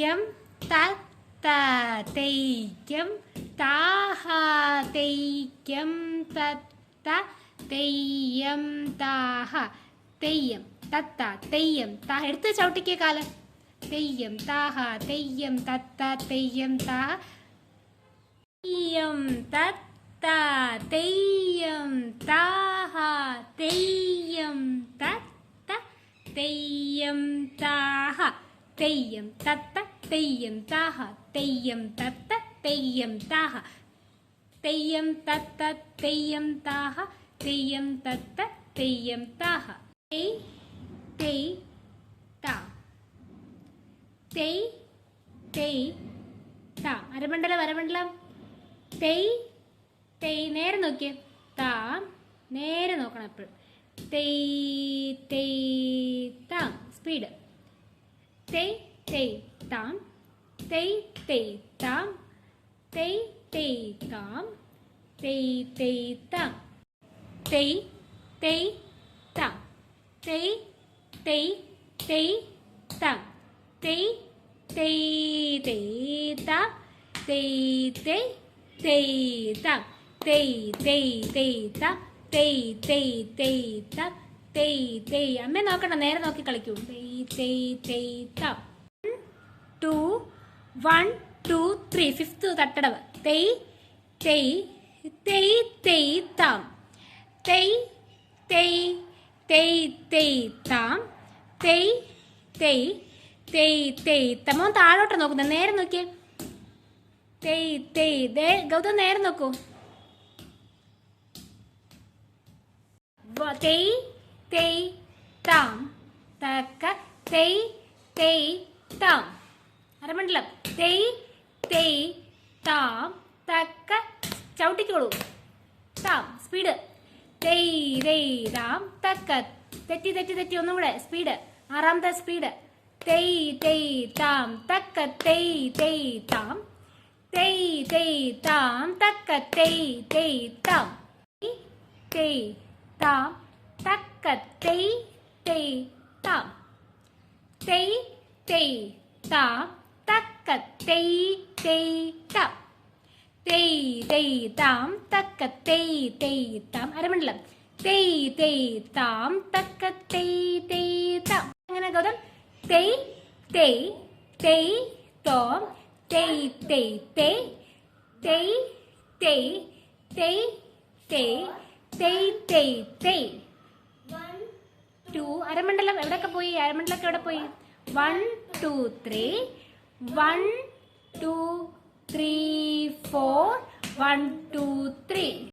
തെയ്യം തത്ത തെയ്യം താഹ തെയ്യം തത്ത തെയ്യം താഹ തെയ്യം തത്ത തെയ്യം താഹ എടുത്ത് ചവിട്ടിക്കേ കാലം തെയ്യം താഹ തെയ്യം തത്ത തെയ്യം താഹ തെയ്യം തത്ത തെയ്യം താഹ തെയ്യം തത്ത തെയ്യം താഹ തെയ്യം തത്ത തെയ്യം താഹ തെയ്യം തത്ത തെയ്യം താഹ തെയ്യം തത്ത തെയ്യം താഹ തെയ്യം തത്ത തെയ്യം താഹ തെയ് തെയ് താ തെയ് തെയ് താ അരമണ്ഡലം തെയ് തെയ് നേരെ നോക്കിയേ താ നേരെ നോക്കണം എപ്പോഴും തെയ് തെയ് താം സ്പീഡ് തെയ് തെയ് താം തെയ് തെയ് താം തെയ് തെയ് താം തെയ് തെയ് താം തെയ് തെയ് താം തെയ് തെയ് തെയ് താം തെയ് തെയ് തെയ് താം തെയ് തെയ് തെയ് താം തെയ് തെയ് തെയ് താം തെയ് തെയ് തെയ് താം തെയ് തെയ് അമ്മ നോക്കണ്ട നേരെ നോക്കി കളിക്കൂ തെയ് തെയ് തെയ് താം 2 1 2 3 ഫിഫ്ത്ത് തട്ടടവ് തെയ് തെയ് തെയ് തെയ് താം തെയ് തെയ് തെയ് തെയ് താം തെയ് തെയ് തെയ് തെയ് തമോ താഴോട്ട് നോക്കുന്നത് നേരെ നോക്കിയേ തെയ് തെയ് ഗൗതം നേരെ നോക്കൂ തെയ് തെയ് താം തക്ക തെയ് തെയ് താം അരമണ്ഡലം തെയ് തെയ് താം തക്ക ചവിട്ടിക്കോളൂ താം സ്പീഡ് തെയ് തെയ് താം തക്ക തെറ്റി തെറ്റി തെറ്റി ഒന്നും കൂടെ സ്പീഡ് ആറാമത്തെ സ്പീഡ് തെയ് തെയ് താം തക്ക തെയ് തെയ് താം തെയ് തെയ് താം തക്ക തെയ് തെയ് താം തെയ് താം തക്ക തെയ് തെയ് താം തെയ് തെയ് താം തക്ക തെയ് തെയ് താം തെയ് തെയ് താം തക്ക തെയ് തെയ് താം അരമണ്ഡലം തെയ് തെയ് താം തക്ക തെയ് തെയ് താം അങ്ങനെ ഗൗതം തെയ് തെയ് തെയ് തോം തെയ് തെയ് തെയ് തെയ് തെയ് തെയ് തെയ് തെയ് തെയ് തെയ് 2 അരമണ്ഡലം എവിടെയൊക്കെ പോയി അരമണ്ഡലമൊക്കെ എവിടെ പോയി 1 2 3 1 2 3 4 1 2 3